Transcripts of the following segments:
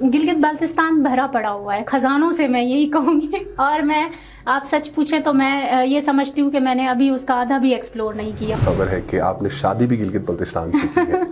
गिलगित बाल्टिस्तान भरा पड़ा हुआ है खजानों से, मैं यही कहूँगी। और मैं, आप सच पूछे तो मैं ये समझती हूँ कि मैंने अभी उसका आधा भी एक्सप्लोर नहीं किया। खबर है कि आपने शादी भी गिलगित बाल्टिस्तान से की है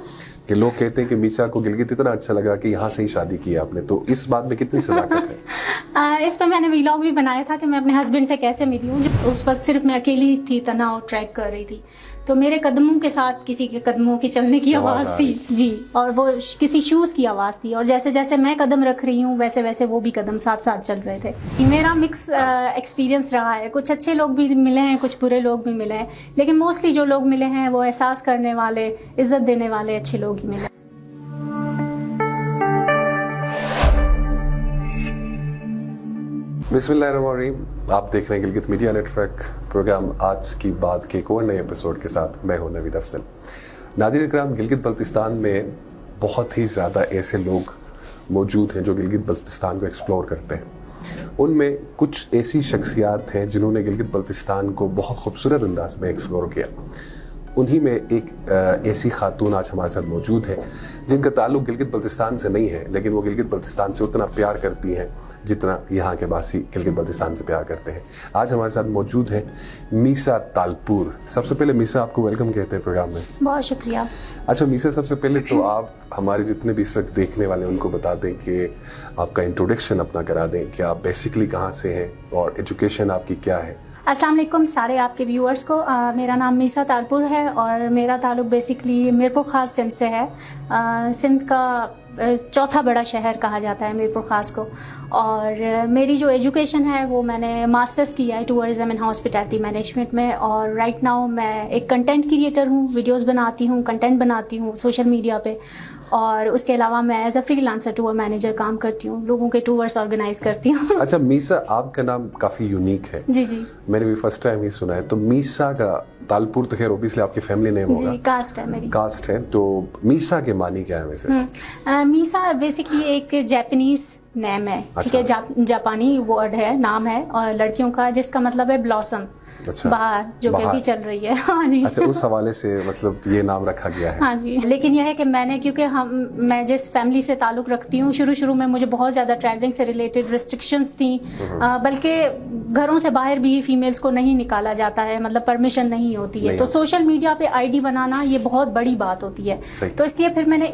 कि लोग कहते हैं कि मीसा को गिलगित इतना अच्छा लगा कि यहाँ से ही शादी की आपने, तो इस बात में कितनी सदाकत है? इस पर मैंने व्लॉग भी बनाया था कि मैं अपने हस्बैंड से कैसे मिली हूँ। उस वक्त सिर्फ मैं अकेली थी, तनाव ट्रैक कर रही थी, तो मेरे कदमों के साथ किसी के कदमों की चलने की आवाज़ थी जी, और वो किसी शूज़ की आवाज़ थी, और जैसे जैसे मैं कदम रख रही हूँ वैसे वैसे वो भी कदम साथ साथ चल रहे थे। कि मेरा मिक्स एक्सपीरियंस रहा है, कुछ अच्छे लोग भी मिले हैं, कुछ बुरे लोग भी मिले हैं, लेकिन मोस्टली जो लोग मिले हैं वो एहसास करने वाले, इज्जत देने वाले अच्छे लोग ही मिले। बिस्मिल्लाहिर्रहमानिर्रहीम, आप देख रहे हैं गिलगित मीडिया नेटवर्क प्रोग्राम आज की बात के एक और नए एपिसोड के साथ। मैं हूं नवीद अफजल। नाज़रीन इकराम, गिलगित बाल्टिस्तान में बहुत ही ज़्यादा ऐसे लोग मौजूद हैं जो गिलगित बाल्टिस्तान को एक्सप्लोर करते हैं। उनमें कुछ ऐसी शख्सियात हैं जिन्होंने गिलगित बाल्टिस्तान को बहुत खूबसूरत अंदाज में एक्सप्लोर किया। उन्हीं में एक ऐसी खातून आज हमारे साथ मौजूद है जिनका ताल्लुक गिलगित बाल्टिस्तान से नहीं है, लेकिन वो गिलगित बाल्टिस्तान से उतना प्यार करती हैं जितना यहाँ के वासी गिलगित बाल्टिस्तान से प्यार करते हैं। आज हमारे साथ मौजूद है मीसा तालपुर। सबसे पहले मीसा, आपको वेलकम कहते हैं प्रोग्राम में। बहुत शुक्रिया। अच्छा मीसा, सबसे पहले तो आप हमारे जितने भी इस वक्त देखने वाले उनको बता दें कि आपका इंट्रोडक्शन अपना करा दें कि आप बेसिकली कहाँ से हैं और एजुकेशन आपकी क्या है। अस्सलाम वालेकुम सारे आपके व्यूअर्स को। मेरा नाम मीसा तालपुर है और मेरा ताल्लुक बेसिकली मीरपुर ख़ास सिंध से है। सिंध का चौथा बड़ा शहर कहा जाता है मीरपुर ख़ास को। और मेरी जो एजुकेशन है वो मैंने मास्टर्स किया है टूरिज़म एंड हॉस्पिटैलिटी मैनेजमेंट में, और राइट नाउ मैं एक कंटेंट क्रिएटर हूँ, वीडियोस बनाती हूँ, कंटेंट बनाती हूँ सोशल मीडिया पे, और उसके अलावा मैं as a freelancer tour manager काम करती हूँ, लोगों के टूर्स ऑर्गेनाइज करती हूँ। अच्छा मीसा, आपका नाम काफ़ी यूनिक है। जी जी, मैंने भी फर्स्ट टाइम ही सुना है। तो मीसा का तालपुर तो खैर ओबियसली आपकी फैमिली नेम होगा। जी, कास्ट है मेरी। कास्ट है, तो मीसा के मानी क्या है वैसे? मीसा बेसिकली एक जापानीज नेम है। ठीक है, जापानी वर्ड है, नाम है, और लड़कियों का, जिसका मतलब है ब्लॉसम। अच्छा, बाहर जो कि अभी चल रही है। हाँ जी। अच्छा, उस हवाले से मतलब ये नाम रखा गया है। हाँ जी, लेकिन यह है कि मैंने, क्योंकि मैं जिस फैमिली से ताल्लुक़ रखती हूँ, शुरू में मुझे बहुत ज़्यादा ट्रैवलिंग से रिलेटेड रिस्ट्रिक्शंस थी, बल्कि घरों से बाहर भी फीमेल्स को नहीं निकाला जाता है, मतलब परमिशन नहीं होती है, तो सोशल मीडिया पे आईडी बनाना ये बहुत बड़ी बात होती है। तो इसलिए फिर मैंने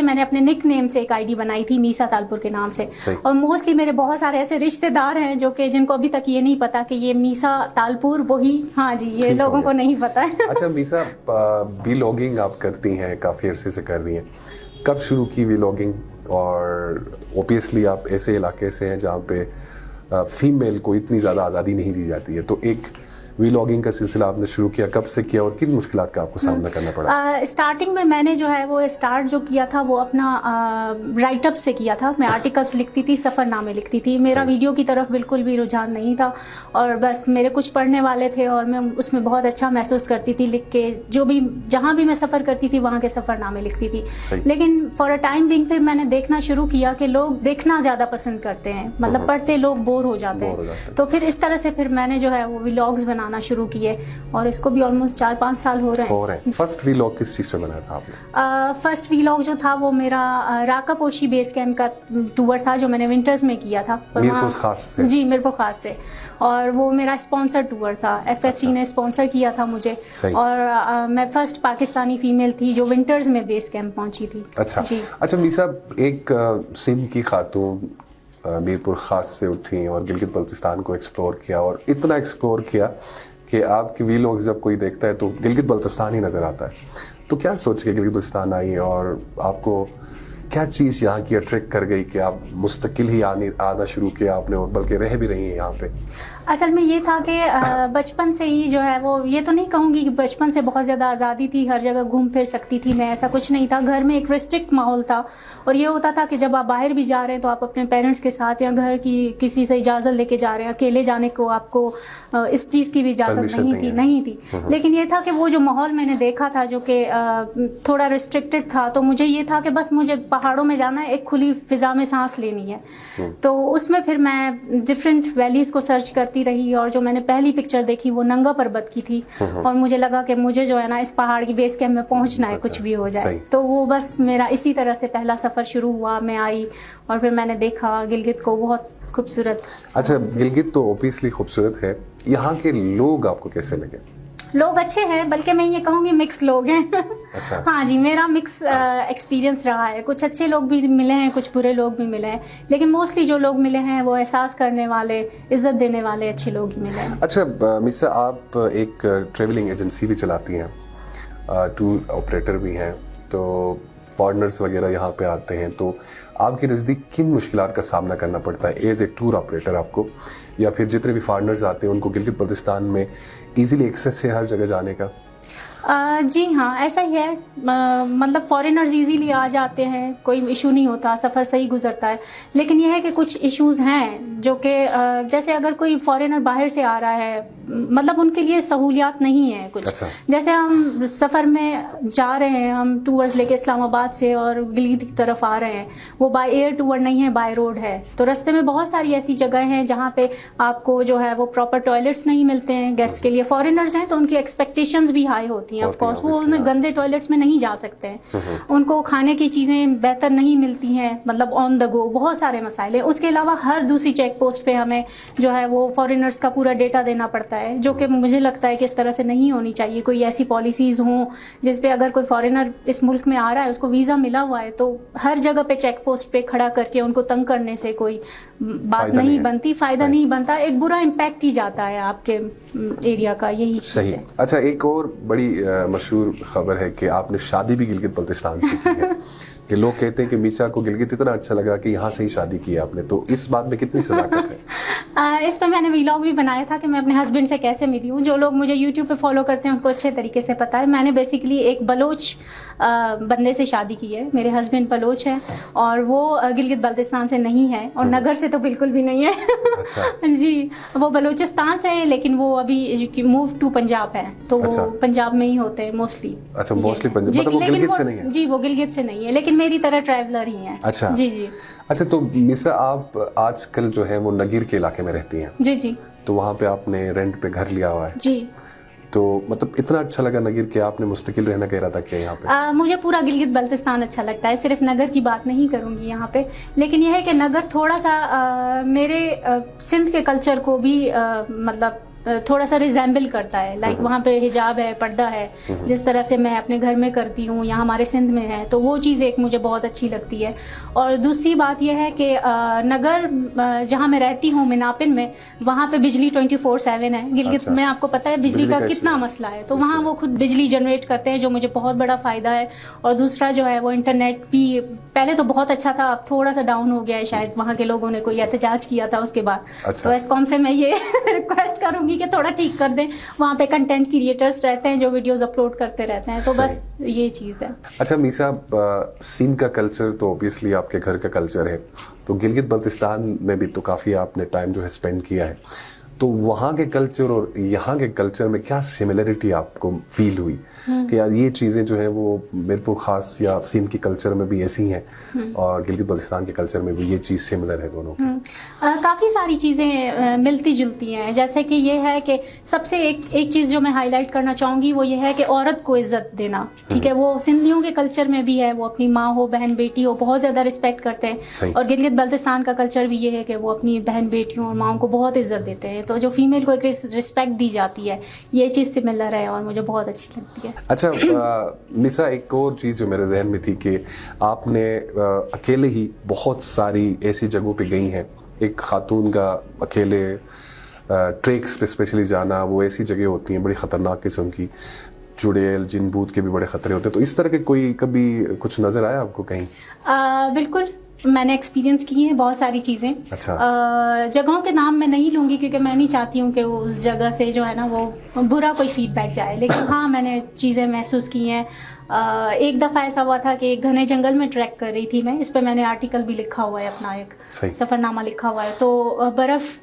मैंने अपने निक नेम से एक आईडी बनाई थी मीसा तालपुर के नाम से। और मोस्टली मेरे बहुत सारे ऐसे रिश्तेदार हैं जो कि जिनको अभी तक ये नहीं पता कि ये मीसा तालपुर वही, हाँ जी, ये लोगों को नहीं पता है। अच्छा मीसा, व्लॉगिंग आप करती हैं, काफ़ी अरसे से कर रही हैं, कब शुरू की व्लॉगिंग? और ओबियसली आप ऐसे इलाके से हैं जहाँ पे फीमेल को इतनी ज़्यादा आज़ादी नहीं दी जाती है, तो एक व्लॉगिंग का सिलसिला आपने शुरू किया, कब से किया और किन मुश्किलात का आपको सामना करना पड़ा? स्टार्टिंग में मैंने जो है वो स्टार्ट जो किया था वो अपना राइटअप से किया था। मैं आर्टिकल्स लिखती थी, सफ़रनामे लिखती थी। मेरा वीडियो की तरफ बिल्कुल भी रुझान नहीं था, और बस मेरे कुछ पढ़ने वाले थे और मैं उसमें बहुत अच्छा महसूस करती थी लिख के, जो भी जहाँ भी मैं सफ़र करती थी वहाँ के सफ़रनामे लिखती थी। लेकिन फॉर अ टाइम बिंग फिर मैंने देखना शुरू किया कि लोग देखना ज़्यादा पसंद करते हैं, मतलब पढ़ते लोग बोर हो जाते हैं। तो फिर इस तरह से फिर मैंने जो है वो व्लॉग्स बनाना शुरू किए, और इसको भी ऑलमोस्ट 4-5 साल हो रहे हैं। फर्स्ट व्लॉग किस चीज़ पे बनाया था आपने? फर्स्ट व्लॉग जो था वो मेरा राकापोशी बेस कैंप का टूर था, जो मैंने विंटर्स में किया था मीरपुर खास से। जी, मीरपुर खास से, और वो मेरा स्पॉन्सर टूर था। FFC ने स्पॉन्सर किया था मुझे, और मैं फर्स्ट पाकिस्तानी फीमेल थी जो विंटर्स में बेस कैंप पहुंची थी। अच्छा जी। अच्छा मीसा, एक सिंध की खातून मीरपुर खास से उठी और गिलगित बाल्टिस्तान को एक्सप्लोर किया, और इतना एक्सप्लोर किया कि आपके व्लॉग्स जब कोई देखता है तो गिलगित बाल्टिस्तान ही नज़र आता है। तो क्या सोच के गिलगित बाल्टिस्तान आई, और आपको क्या चीज़ यहाँ की अट्रैक्ट कर गई कि आप मुस्तकिल ही आना शुरू किया आपने, और बल्कि रह भी रही हैं यहाँ पे? असल में ये था कि बचपन से ही जो है वो, ये तो नहीं कहूँगी कि बचपन से बहुत ज़्यादा आज़ादी थी, हर जगह घूम फिर सकती थी मैं, ऐसा कुछ नहीं था। घर में एक रिस्ट्रिक्ट माहौल था, और ये होता था कि जब आप बाहर भी जा रहे हैं तो आप अपने पेरेंट्स के साथ या घर की किसी से इजाज़त लेके जा रहे हैं, अकेले जाने को आपको इस चीज़ की भी इजाज़त नहीं थी। लेकिन ये था कि वो जो माहौल मैंने देखा था जो कि थोड़ा रिस्ट्रिक्टेड था, तो मुझे ये था कि बस मुझे पहाड़ों में जाना है, एक खुली फिज़ा में सांस लेनी है। तो उसमें फिर मैं डिफरेंट वैलीज़ को सर्च करती चलती रही और जो मैंने पहली पिक्चर देखी वो नंगा पर्वत की थी और मुझे लगा कि मुझे जो है ना इस पहाड़ की बेस कैंप में पहुंचना है, कुछ भी हो जाए। तो वो बस मेरा इसी तरह से पहला सफ़र शुरू हुआ। मैं आई और फिर मैंने देखा गिलगित को, बहुत खूबसूरत। अच्छा, गिलगित तो ऑब्वियसली खूबसूरत है, यहाँ के लोग आपको कैसे लगे? लोग अच्छे हैं, बल्कि मैं ये कहूँगी मिक्स लोग हैं। अच्छा। हाँ जी, मेरा मिक्स एक्सपीरियंस रहा है। कुछ अच्छे लोग भी मिले हैं, कुछ बुरे लोग भी मिले हैं, लेकिन मोस्टली जो लोग मिले हैं वो एहसास करने वाले, इज्जत देने वाले अच्छे लोग ही मिले हैं। अच्छा मिसा, आप एक ट्रेवलिंग एजेंसी भी चलाती हैं, टूर ऑपरेटर भी हैं, तो फॉरेनर्स वगैरह यहाँ पे आते हैं, तो आपके नज़दीक किन मुश्किलात का सामना करना पड़ता है एज ए टूर ऑपरेटर आपको, या फिर जितने भी फॉरेनर्स आते हैं उनको गिलगित बल्तिस्तान में इजीली एक्सेस है हर जगह जाने का? जी हाँ, ऐसा ही है। मतलब फॉरेनर्स इजीली आ जाते हैं, कोई इशू नहीं होता, सफ़र सही गुजरता है। लेकिन यह है कि कुछ इश्यूज़ हैं जो कि जैसे अगर कोई फॉरेनर बाहर से आ रहा है, मतलब उनके लिए सहूलियात नहीं है कुछ। अच्छा। जैसे हम सफ़र में जा रहे हैं, हम टूर्स लेके इस्लामाबाद से और गिलगित की तरफ आ रहे हैं, वो बाय एयर टूर नहीं है, बाय रोड है। तो रास्ते में बहुत सारी ऐसी जगह हैं जहाँ पे आपको जो है वो प्रॉपर टॉयलेट्स नहीं मिलते हैं गेस्ट के लिए। फॉरेनर्स हैं तो उनकी एक्सपेक्टेशंस भी हाई होती हैं, ऑफ कोर्स वो उन्हें गंदे टॉयलेट्स में नहीं जा सकते हैं, उनको खाने की चीज़ें बेहतर नहीं मिलती हैं, मतलब ऑन द गो, बहुत सारे मसाइल हैं। उसके अलावा हर दूसरी चेक पोस्ट पे हमें जो है वो फॉरेनर्स का पूरा डेटा देना पड़ता है, जो कि मुझे लगता है कि इस तरह से नहीं होनी चाहिए। कोई ऐसी पॉलिसीज़ हों जिस पे अगर कोई फॉरेनर इस मुल्क में आ रहा है, उसको वीज़ा मिला हुआ है, तो हर जगह पे चेक पोस्ट पे खड़ा करके उनको तंग करने से कोई बात नहीं बनती, फ़ायदा नहीं बनता, एक बुरा इम्पैक्ट ही जाता है आपके एरिया का। यही सही। अच्छा, एक और बड़ी मशहूर खबर है कि आपने शादी भी गिलगित बल्तिस्तान से की है कि लोग कहते हैं कि मीसा को गिलगित इतना अच्छा लगा कि यहाँ से ही शादी की आपने, तो इस बात में कितनी सदाकत है? इस पर मैंने व्लॉग भी बनाया था कि मैं अपने हस्बैंड से कैसे मिली हूँ। जो लोग मुझे यूट्यूब पे फॉलो करते हैं उनको अच्छे तरीके से पता है। मैंने बेसिकली एक बलोच बंदे से शादी की है। मेरे हस्बैंड बलोच है और वो गिलगित बल्तिस्तान से नहीं है और नगर से तो बिल्कुल भी नहीं है। अच्छा। जी, वो बलोचिस्तान से है, लेकिन वो अभी मूव टू पंजाब है, तो वो अच्छा। पंजाब में ही होते हैं मोस्टली। अच्छा, मोस्टली पंजाब, मतलब वो गिलगित से नहीं है? जी, वो गिलगित से नहीं है, लेकिन मेरी तरह ट्रैवलर ही है। अच्छा जी जी। अच्छा, तो मिसा आप आजकल जो है वो नगीर के इलाके में रहती हैं? जी जी। तो वहाँ पे आपने रेंट पे घर लिया हुआ है? जी। तो मतलब इतना अच्छा लगा नगीर के आपने मुस्तकिल रहना कह रहा था क्या यहाँ पे? मुझे पूरा गिलगित बल्तिस्तान अच्छा लगता है, सिर्फ नगर की बात नहीं करूँगी यहाँ पे, लेकिन यह है कि नगर थोड़ा सा मेरे सिंध के कल्चर को भी मतलब थोड़ा सा रिजेंबल करता है। लाइक वहाँ पे हिजाब है, पर्दा है, जिस तरह से मैं अपने घर में करती हूँ, यहाँ हमारे सिंध में है, तो वो चीज़ एक मुझे बहुत अच्छी लगती है। और दूसरी बात यह है कि नगर जहाँ मैं रहती हूँ मिनापिन में, वहाँ पे बिजली 24/7 है। गिलगित में आपको पता है बिजली का कितना मसला है, तो वहाँ वो खुद बिजली जनरेट करते हैं, जो मुझे बहुत बड़ा फ़ायदा है। और दूसरा जो है वो इंटरनेट भी पहले तो बहुत अच्छा था, अब थोड़ा सा डाउन हो गया है, शायद वहाँ के लोगों ने कोई एहतजाज किया था उसके बाद। तो एस्कॉम से मैं ये रिक्वेस्ट करूँगी कि थोड़ा ठीक कर दें। वहाँ पे कंटेंट क्रिएटर्स रहते हैं जो वीडियोस अपलोड करते रहते हैं, तो बस ये चीज़ है। अच्छा मीसा, सिंध का कल्चर तो ऑब्वियसली आपके घर का कल्चर है, तो गिलगित बल्तिस्तान में भी तो काफ़ी आपने टाइम जो है स्पेंड किया है, तो वहाँ के कल्चर और यहाँ के कल्चर में क्या सिमिलरिटी आपको फील हुई कि यार ये चीज़ें जो है वो मेरे को खास, या सिंध के कल्चर में भी ऐसी हैं और गिलगित बल्तिस्तान के कल्चर में भी ये चीज़ सिमिलर है दोनों की? काफ़ी सारी चीज़ें मिलती जुलती हैं। जैसे कि ये है कि सबसे एक चीज़ जो मैं हाईलाइट करना चाहूँगी वो ये है कि औरत को इज्जत देना। ठीक है, वो सिंधियों के कल्चर में भी है, वो अपनी माँ हो, बहन, बेटी हो, बहुत ज़्यादा रिस्पेक्ट करते हैं। और गिलगित बल्तिस्तान का कल्चर भी ये है कि वो अपनी बहन, बेटियों और माँओं को बहुत इज्जत देते हैं। तो जो फीमेल को एक रिस्पेक्ट दी जाती है, ये चीज़ सिमिलर है और मुझे बहुत अच्छी लगती है। अच्छा मिसा, एक और चीज़ जो मेरे जहन में थी कि आपने अकेले ही बहुत सारी ऐसी जगहों पे गई हैं। एक खातून का अकेले ट्रेक्स पे स्पेशली जाना, वो ऐसी जगह होती हैं बड़ी ख़तरनाक किस्म की, चुड़ैल, जिन भूत के भी बड़े ख़तरे होते हैं, तो इस तरह के कोई कभी कुछ नज़र आया आपको कहीं? बिल्कुल, मैंने एक्सपीरियंस की हैं बहुत सारी चीज़ें। अच्छा। जगहों के नाम मैं नहीं लूँगी क्योंकि मैं नहीं चाहती हूँ कि उस जगह से जो है ना वो बुरा कोई फीडबैक जाए, लेकिन हाँ मैंने चीज़ें महसूस की हैं। एक दफ़ा ऐसा हुआ था कि एक घने जंगल में ट्रैक कर रही थी मैं, इस पर मैंने आर्टिकल भी लिखा हुआ है, अपना एक सफ़रनामा लिखा हुआ है। तो बर्फ़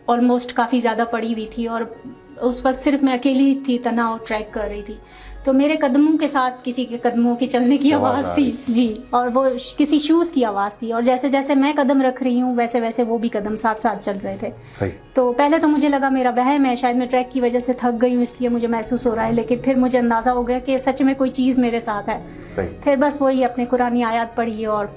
ऑलमोस्ट काफ़ी ज़्यादा पड़ी हुई थी और उस वक्त सिर्फ मैं अकेली थी, तन्हा और ट्रैक कर रही थी। तो मेरे कदमों के साथ किसी के कदमों की चलने की आवाज़ थी जी, और वो किसी शूज़ की आवाज़ थी, और जैसे जैसे मैं कदम रख रही हूँ वैसे वैसे वो भी कदम साथ साथ चल रहे थे। सही। तो पहले तो मुझे लगा मेरा वहम है, शायद मैं ट्रैक की वजह से थक गई हूँ इसलिए मुझे महसूस हो रहा है, लेकिन फिर मुझे अंदाज़ा हो गया कि सच में कोई चीज़ मेरे साथ है। सही। फिर बस वही अपने कुरानी आयत पढ़ी और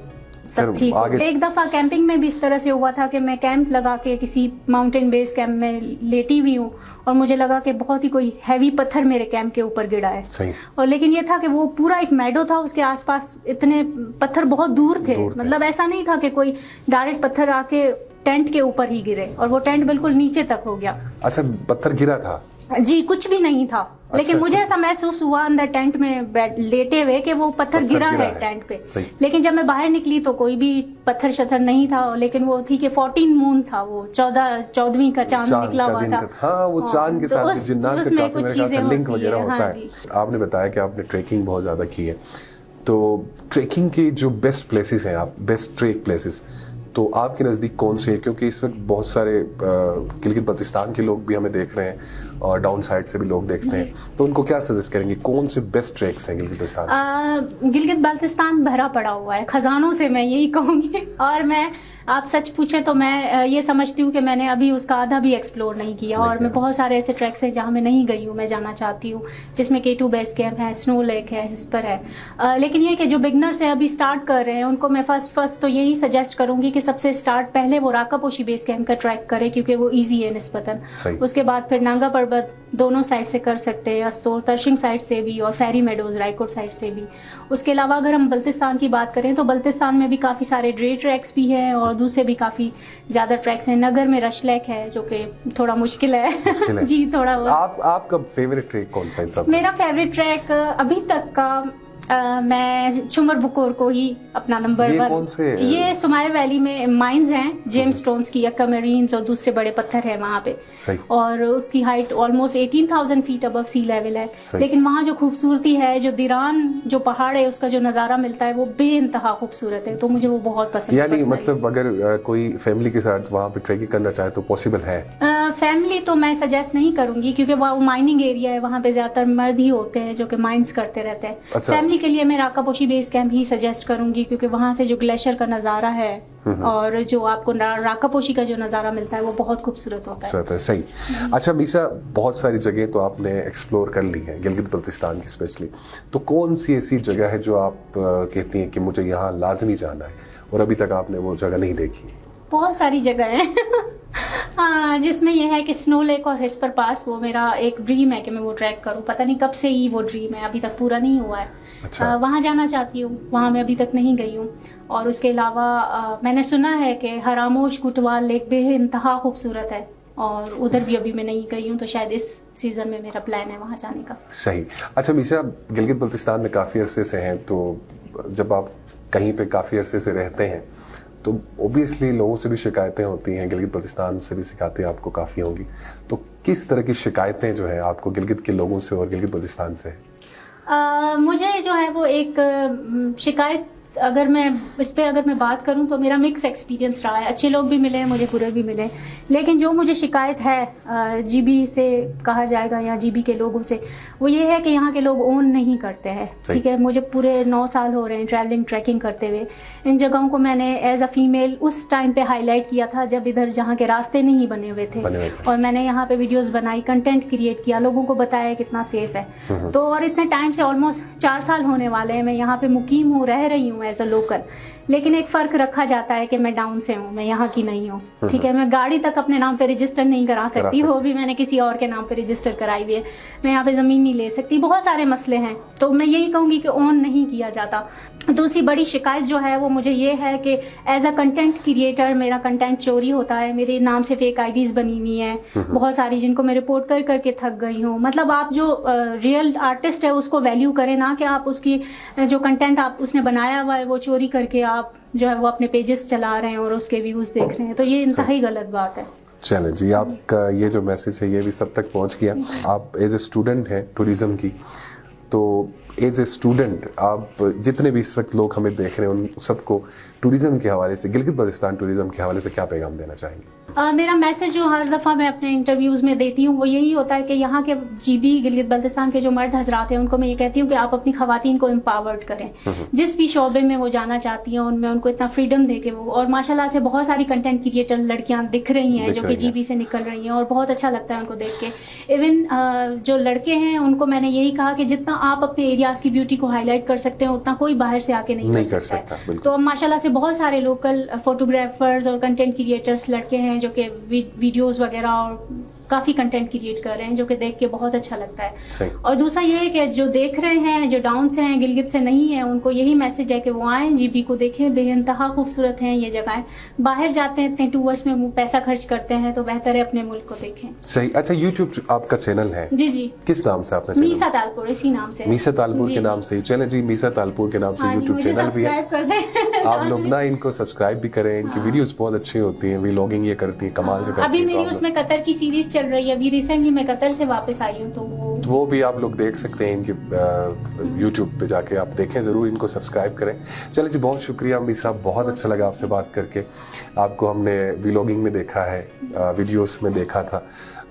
सब ठीक हो। एक दफ़ा कैंपिंग में भी इस तरह से हुआ था कि मैं कैंप लगा के किसी माउंटेन बेस कैंप में लेटी हुई हूँ और मुझे लगा कि बहुत ही कोई हैवी पत्थर मेरे कैंप के ऊपर गिरा है। सही। और लेकिन ये था कि वो पूरा एक मैडो था, उसके आसपास इतने पत्थर बहुत दूर थे, मतलब ऐसा नहीं था कि कोई डायरेक्ट पत्थर आके टेंट के ऊपर ही गिरे, और वो टेंट बिल्कुल नीचे तक हो गया। अच्छा, पत्थर गिरा था? जी, कुछ भी नहीं था। अच्छा, लेकिन मुझे ऐसा महसूस हुआ अंदर टेंट में लेटे हुए कि वो पत्थर गिरा है टेंट पे। लेकिन जब मैं बाहर निकली तो कोई भी पत्थर शत्थर नहीं था, लेकिन वो थी कि 14 मून था, वो 14वीं का चांद निकला हुआ था। हाँ, वो चांद के साथ जिन्नात का काफी मेरे ख्याल से लिंक वगैरह होता है। आपने बताया कि आपने ट्रेकिंग बहुत ज्यादा की है, तो ट्रेकिंग की जो बेस्ट प्लेसेस हैं, आप बेस्ट ट्रेक प्लेसेस तो आपके नज़दीक कौन से हैं? क्योंकि इस वक्त बहुत सारे गिलगित बल्तिस्तान के लोग भी हमें देख रहे हैं और डाउन साइड से भी लोग देखते हैं, तो उनको क्या सजेस्ट करेंगे, कौन से बेस्ट ट्रैक्स हैं गिलगित बल्तिस्तान? गिलगित बाल्टिस्तान भरा पड़ा हुआ है खजानों से, मैं यही कहूँगी। और मैं, आप सच पूछे तो मैं ये समझती हूँ कि मैंने अभी उसका आधा भी एक्सप्लोर नहीं किया, और मैं बहुत सारे ऐसे ट्रैक्स हैं जहाँ मैं नहीं गई हूँ, मैं जाना चाहती हूँ, जिसमें K2 बेस कैंप है, स्नो लेक है, हिस्पर है। लेकिन ये कि जो बिगनर्स हैं, अभी स्टार्ट कर रहे हैं, उनको मैं फर्स्ट तो यही सजेस्ट करूँगी कि सबसे स्टार्ट पहले वो राकापोशी बेस कैंप का ट्रैक करें, क्योंकि वो ईजी है निस्बतन। उसके बाद फिर नांगा पर्वत दोनों साइड से कर सकते हैं, अस्तोर तर्शिंग साइड से भी और फेरी मेडोज रायकोट साइड से भी। उसके अलावा अगर हम बल्तिस्तान की बात करें तो बल्तिस्तान में भी काफ़ी सारे ड्रे ट्रैक्स भी हैं और दूसरे भी काफ़ी ज़्यादा ट्रैक्स हैं। नगर में रशलेक है जो कि थोड़ा मुश्किल है जी, थोड़ा। आपका फेवरेट ट्रैक कौन सा है? मेरा फेवरेट ट्रैक अभी तक का मैं चुमर बुकोर को ही अपना नंबर 1। कौन से? ये सुमायर वैली में माइंस हैं, जेम्स स्टोन्स की, एक्वामरीन्स और दूसरे बड़े पत्थर हैं वहाँ पे। और उसकी height almost 18,000 feet above sea level है। लेकिन वहाँ जो खूबसूरती है, जो दिरान जो पहाड़ है, उसका जो नज़ारा मिलता है वो बेइंतहा खूबसूरत है, तो मुझे वो बहुत पसंद है। यानी मतलब अगर कोई फैमिली के साथ वहाँ पे ट्रैकिंग करना चाहे तो पॉसिबल है? फैमिली तो मैं सजेस्ट नहीं करूंगी, क्योंकि वो माइनिंग एरिया है, वहाँ पे ज्यादातर मर्द ही होते हैं जो कि माइंस करते रहते हैं। अच्छा। फैमिली के लिए मैं राकापोशी बेस कैंप ही सजेस्ट करूंगी, क्योंकि वहाँ से जो ग्लेशियर का नज़ारा है और जो आपको राकापोशी का जो नज़ारा मिलता है वो बहुत खूबसूरत होता है। सही। अच्छा मीसा, बहुत सारी जगह तो आपने एक्सप्लोर कर ली है गिलगित बल्तिस्तान की स्पेशली, तो कौन सी ऐसी जगह है जो आप कहती हैं कि मुझे यहाँ लाजमी जाना है और अभी तक आपने वो जगह नहीं देखी? बहुत सारी जगह है हाँ, जिसमें यह है कि स्नो लेक और हिस्पर पास, वो मेरा एक ड्रीम है कि मैं वो ट्रैक करूं। पता नहीं कब से ही वो ड्रीम है, अभी तक पूरा नहीं हुआ है। अच्छा। वहाँ जाना चाहती हूँ, वहाँ मैं अभी तक नहीं गई हूँ। और उसके अलावा मैंने सुना है कि हरामोश कुटवाल लेक बेइंतहा खूबसूरत है, और उधर भी अभी मैं नहीं गई हूँ, तो शायद इस सीज़न में मेरा प्लान है वहाँ जाने का। सही। अच्छा मीशा, गिलगित बल्तिस्तान में काफ़ी अरसे से हैं, तो जब आप कहीं पे काफ़ी अरसे से रहते हैं तो ओबियसली लोगों से भी शिकायतें होती हैं, गिलगित बल्तिस्तान से भी शिकायतें आपको काफ़ी होंगी, तो किस तरह की शिकायतें जो है आपको गिलगित के लोगों से और गिलगित बल्तिस्तान से? मुझे जो है वो एक शिकायत, अगर मैं बात करूं तो मेरा मिक्स एक्सपीरियंस रहा है। अच्छे लोग भी मिले हैं मुझे, बुरे भी मिले, लेकिन जो मुझे शिकायत है जीबी से कहा जाएगा या जीबी के लोगों से, वो ये है कि यहाँ के लोग ओन नहीं करते हैं। ठीक है, मुझे पूरे 9 साल हो रहे हैं ट्रैवलिंग ट्रैकिंग करते हुए। इन जगहों को मैंने एज अ फीमेल उस टाइम पे हाईलाइट किया था जब इधर जहाँ के रास्ते नहीं बने हुए थे, और मैंने यहाँ पे वीडियोज़ बनाई, कंटेंट क्रिएट किया, लोगों को बताया कितना सेफ है। तो और इतने टाइम से ऑलमोस्ट 4 साल होने वाले हैं मैं यहाँ पे मुकीम हूँ, रह रही हूँ एज अ लोकल। लेकिन एक फ़र्क रखा जाता है कि मैं डाउन से हूँ, मैं यहाँ की नहीं हूँ। ठीक है, मैं गाड़ी तक अपने नाम पे रजिस्टर नहीं करा सकती, वो भी मैंने किसी और के नाम पे रजिस्टर कराई हुई है। मैं यहाँ पे ज़मीन नहीं ले सकती, बहुत सारे मसले हैं, तो मैं यही कहूँगी कि ओन नहीं किया जाता। दूसरी बड़ी शिकायत जो है वो मुझे ये है कि एज अ कंटेंट क्रिएटर मेरा कंटेंट चोरी होता है, मेरे नाम से फेक आईडीज़ बनी हुई हैं बहुत सारी, जिनको मैं रिपोर्ट कर करके थक गई हूँ। मतलब आप जो रियल आर्टिस्ट है उसको वैल्यू करें, ना कि आप उसकी जो कंटेंट आप उसने बनाया हुआ है वो चोरी करके आप जो है वो अपने पेजेस चला रहे हैं और उसके व्यूज़ देख रहे हैं, तो ये इंतहाई गलत बात है। चलें जी, आपका ये जो मैसेज है ये भी सब तक पहुंच गया। आप एज ए स्टूडेंट हैं टूरिज़्म की, तो एज ए स्टूडेंट आप जितने भी इस वक्त लोग हमें देख रहे हैं उन सबको टूरिज्म के हवाले से, गिलगित बल्तिस्तान टूरिज्म के हवाले से क्या पैगाम देना चाहेंगे? मेरा मैसेज जो हर दफ़ा मैं अपने इंटरव्यूज़ में देती हूँ वो यही होता है कि यहाँ के जीबी गिलगित बल्तिस्तान के जो मर्द हजरात हैं उनको मैं ये कहती हूँ कि आप अपनी खवातीन को एम्पावर्ड करें, जिस भी शोबे में वो जाना चाहती हैं उनमें उनको इतना फ्रीडम दे के वो, और माशाल्लाह से बहुत सारी कंटेंट क्रिएटर लड़कियाँ दिख रही हैं जो कि जीबी से निकल रही हैं और बहुत अच्छा लगता है उनको देख के। इवन जो लड़के हैं उनको मैंने यही कहा कि जितना आप अपने एरियाज़ की ब्यूटी को हाईलाइट कर सकते हैं उतना कोई बाहर से आके नहीं कर सकता है। तो माशाल्लाह से बहुत सारे लोकल फोटोग्राफर्स और कंटेंट क्रिएटर्स लड़के हैं जो कि वीडियोस वगैरह और काफ़ी कंटेंट क्रिएट कर रहे हैं जो कि देख के बहुत अच्छा लगता है। और दूसरा ये है कि जो देख रहे हैं, जो डाउन से हैं, गिलगित से नहीं है, उनको यही मैसेज है कि वो आएँ, जीबी को देखें, बेइंतहा खूबसूरत हैं ये जगहें। बाहर जाते हैं इतने टूर्स में वो पैसा खर्च करते हैं तो बेहतर है अपने मुल्क को देखें। सही। अच्छा, यूट्यूब आपका चैनल है? जी जी। किस नाम से आपने? मीसा तालपुर, इसी नाम से। मीसा तालपुर के नाम से ही चले जी। मीसा तालपुर के नाम से यूट्यूब चैनल भी है। आप लोग ना इनको सब्सक्राइब भी करें, इनकी वीडियोस बहुत अच्छी होती हैं, व्लॉगिंग ये करती हैं, कमाल से करती हैं। अभी मेरी उसमें कतर की सीरीज चल रही है, अभी रिसेंटली मैं कतर से वापस आई हूँ तो वो भी आप लोग देख सकते हैं इनके यूट्यूब पे जाके आप देखें, ज़रूर इनको सब्सक्राइब करें। चलिए जी, बहुत शुक्रिया मीर साहब, बहुत अच्छा लगा आपसे बात करके। आपको हमने व्लॉगिंग में देखा है, वीडियोस में देखा था,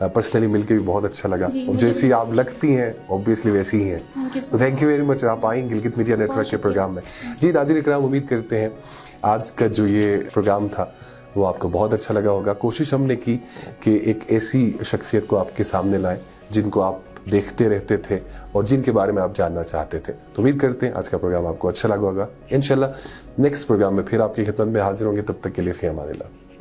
पर्सनली मिलके भी बहुत अच्छा लगा। जैसी आप लगती हैं ऑब्वियसली वैसी ही हैं। तो थैंक यू वेरी मच, आप आई गिलगित मीडिया नेटवर्क के प्रोग्राम में। जी नाज़रीन इकराम, उम्मीद करते हैं आज का जो ये प्रोग्राम था वो आपको बहुत अच्छा लगा होगा। कोशिश हमने की कि एक ऐसी शख्सियत को आपके सामने लाएं जिनको आप देखते रहते थे और जिनके बारे में आप जानना चाहते थे। तो उम्मीद करते हैं आज का प्रोग्राम आपको अच्छा लगा होगा। इंशाल्लाह नेक्स्ट प्रोग्राम में फिर आपकी खिदमत में हाजिर होंगे। तब तक के लिए फ़ी अमानिल्लाह।